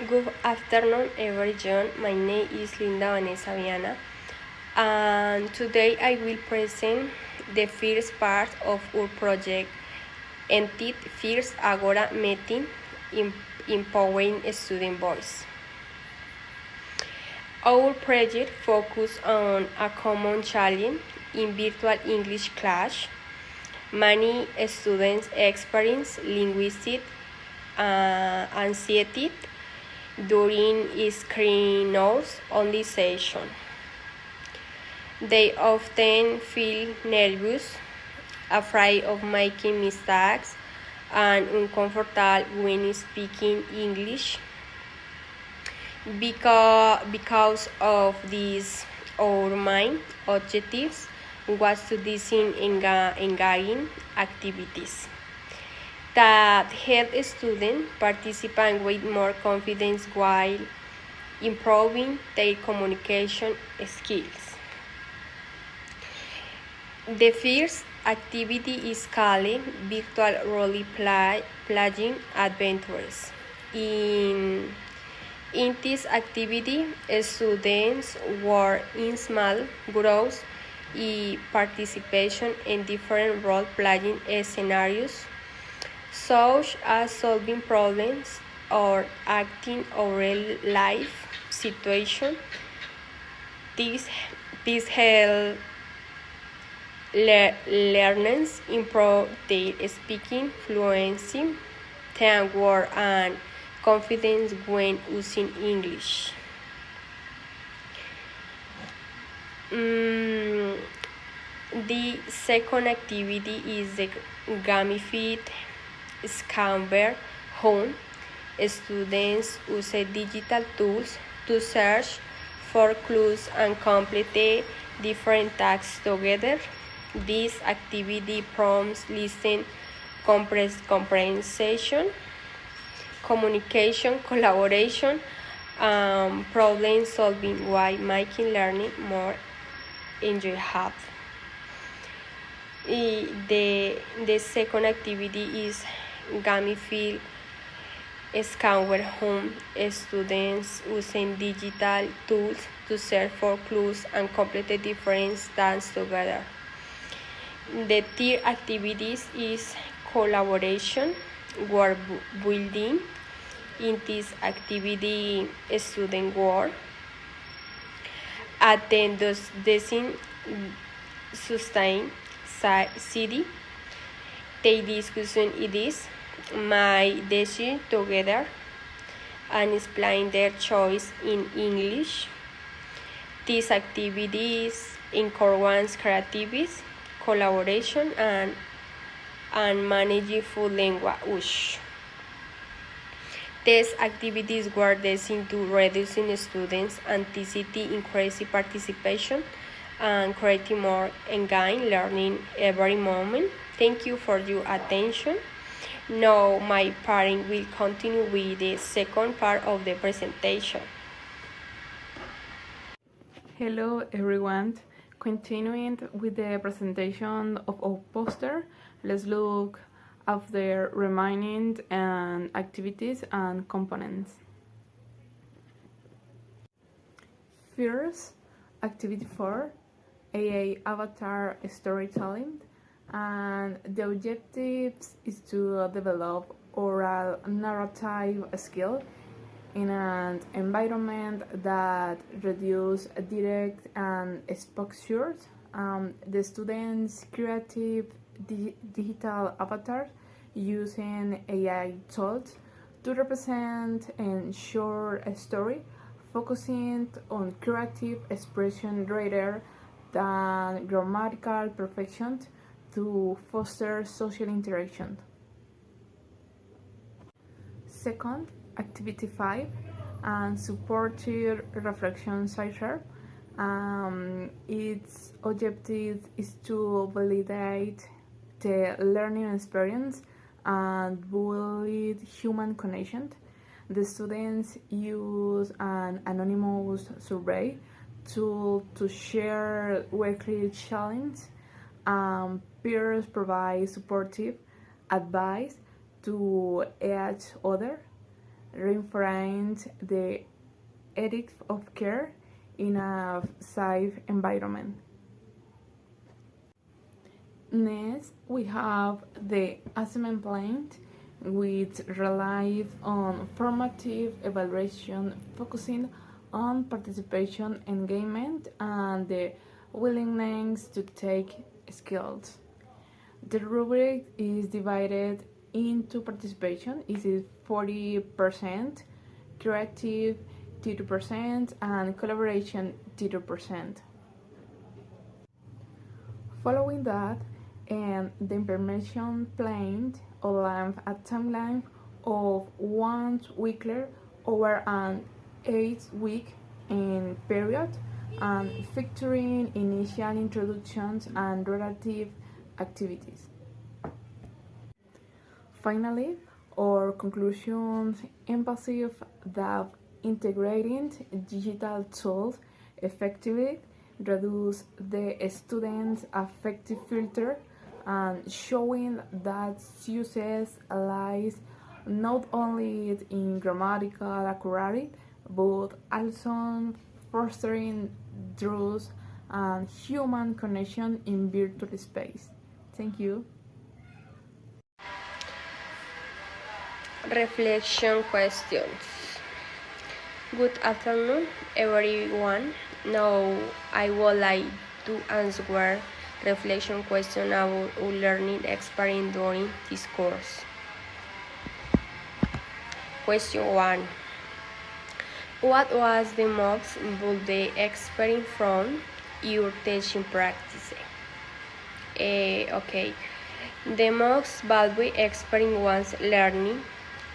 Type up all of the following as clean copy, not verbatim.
Good afternoon, everyone. My name is Linda Vanessa Viana, and today I will present the first part of our project entitled First Agora Meeting Empowering Student Voice. Our project focuses on a common challenge in virtual English class. Many students experience linguistic anxiety during screen-only session. They often feel nervous, afraid of making mistakes, and uncomfortable when speaking English. Because of this, our main objectives was to design engaging activities that help students participate with more confidence while improving their communication skills. The first activity is called Virtual Role-Playing Adventures. In this activity, students work in small groups and participation in different role-playing scenarios, such as solving problems or acting out real-life situations. This helps learners improve their speaking fluency, teamwork, and confidence when using English. The second activity is the gamified scavenger hunt. Students use digital tools to search for clues and complete different tasks together. This activity prompts listening, comprehension, communication, collaboration, and problem solving while making learning more enjoyable. The second activity is gamified scavenger hunt. Students using digital tools to search for clues and complete different tasks together. The third activity is collaboration, work building. In this activity, students work, attend the design, sustain city, take discussion ideas, make decisions together, and explain their choice in English. These activities encourage creativity, collaboration, and managing full language. These activities were designed to reduce students' anxiety, increase participation, and create more engaging learning every moment. Thank you for your attention. Now my parent will continue with the second part of the presentation. Hello everyone. Continuing with the presentation of our poster, let's look at the remaining activities and components. First, activity 4, AA avatar storytelling, and the objective is to develop oral narrative skill in an environment that reduces direct and exposure. The students' creative digital avatars using AI tools to represent and share a story, focusing on creative expression rather than grammatical perfection to foster social interaction. Second, activity 5, and supportive reflection cipher. Its objective is to validate the learning experience and build human connection. The students use an anonymous survey tool to share weekly challenges. Peers provide supportive advice to each other. reinforce the ethics of care in a safe environment. Next, we have the assessment plan, which relies on formative evaluation focusing on participation, engagement, and the willingness to take skills. The rubric is divided into participation, is 40%, creative 32%, and collaboration 32%. Following that, the information planned allows a timeline of 1 weekly over an 8-week period and featuring initial introductions and relative activities. Finally, our conclusions emphasize that integrating digital tools effectively reduce the students' affective filter and showing that success lies not only in grammatical accuracy but also fostering trust and human connection in virtual space. Thank you. Reflection questions. Good afternoon, everyone. Now I would like to answer reflection question about our learning experience during this course. Question 1. What was the most valuable experience from your teaching practice? Okay. The most valuable experience was learning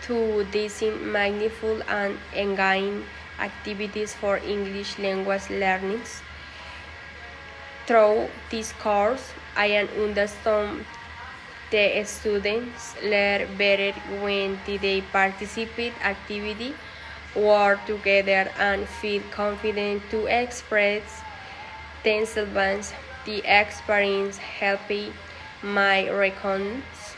to design meaningful and engaging activities for English language learning. Through this course, I understand the students learn better when they participate actively, work together, and feel confident to express themselves. The experience helped me recognize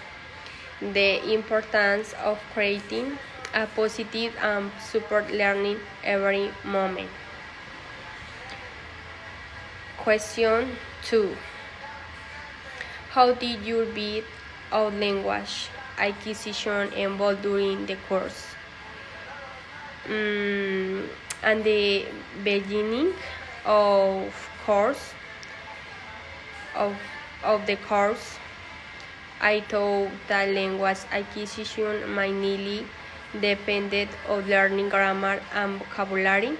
the importance of creating a positive and support learning every moment. Question 2. How did your bit of language acquisition evolve during the course? At the beginning of the course, I thought that language acquisition mainly depended on learning grammar and vocabulary.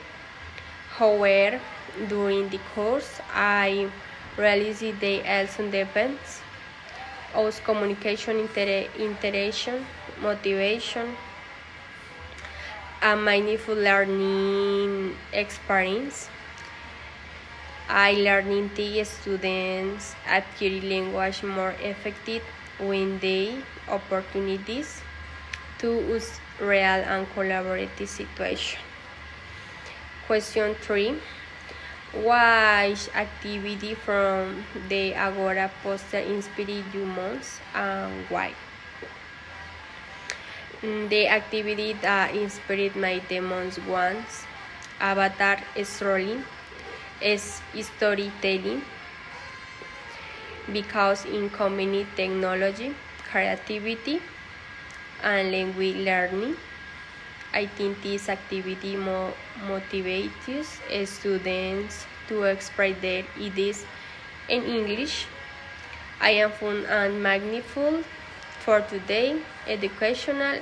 However, during the course, I realized they also depends on communication, interaction, motivation, and mindful learning experience. I learned the students acquire language more effective when they opportunities to use real and collaborative situations. Question 3. Which activity from the Agora poster inspired you most and why? The activity that inspired me the most was avatar strolling, is storytelling, because in combined technology, creativity, and language learning, I think this activity motivates students to express their ideas in English. I am fun and mindful for today, educational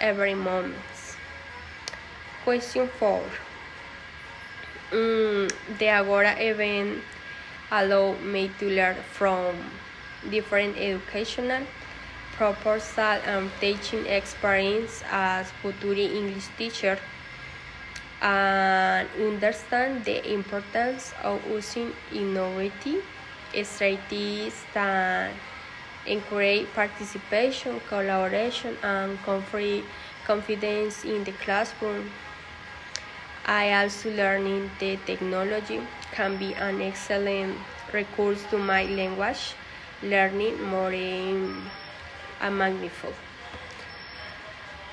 every moment. Question 4. The Agora event allowed me to learn from different educational proposal and teaching experience as future English teacher and understand the importance of using innovative strategies that encourage participation, collaboration, and confidence in the classroom. I also learned that technology can be an excellent resource to my language learning more and magnified.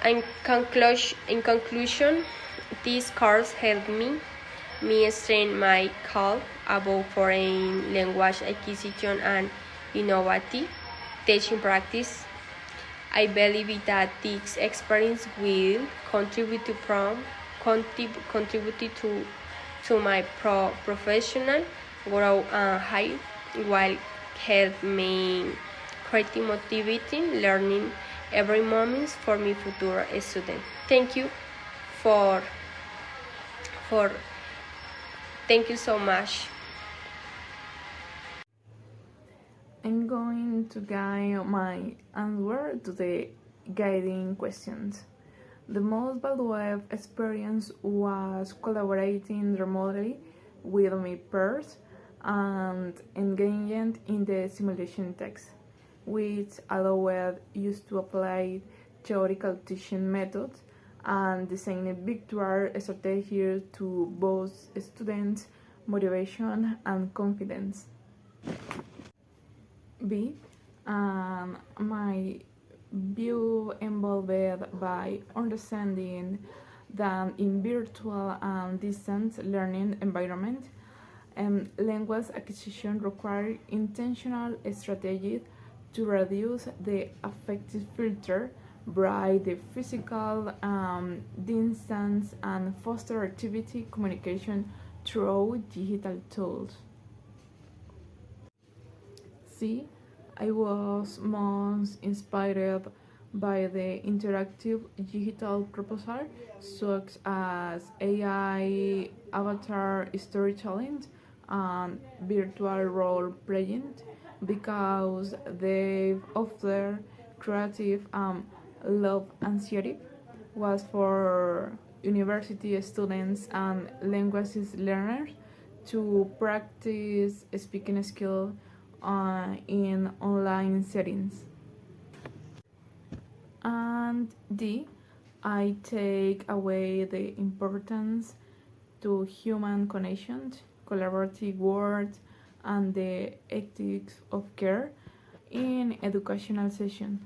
In conclusion, this course helped me strengthen my call about foreign language acquisition and innovative teaching practice. I believe that this experience will contribute to my professional growth and high while help me creating motivating learning every moment for my future student. Thank you for for thank you so much. I'm going to guide my answer to the guiding questions. The most valuable experience was collaborating remotely with my peers and engaging in the simulation text, which allowed us to apply theoretical teaching methods and design a virtual strategy to boost students' motivation and confidence. B. My view involved by understanding that in virtual and distance learning environment, language acquisition requires intentional strategies to reduce the affective filter by the physical distance and foster activity communication through digital tools. C. I was most inspired by the interactive digital proposal such as AI avatar storytelling and virtual role playing because they offer creative love anxiety was for university students and languages learners to practice speaking skill in online settings. And D, I take away the importance to human connections, collaborative work, and the ethics of care in educational session.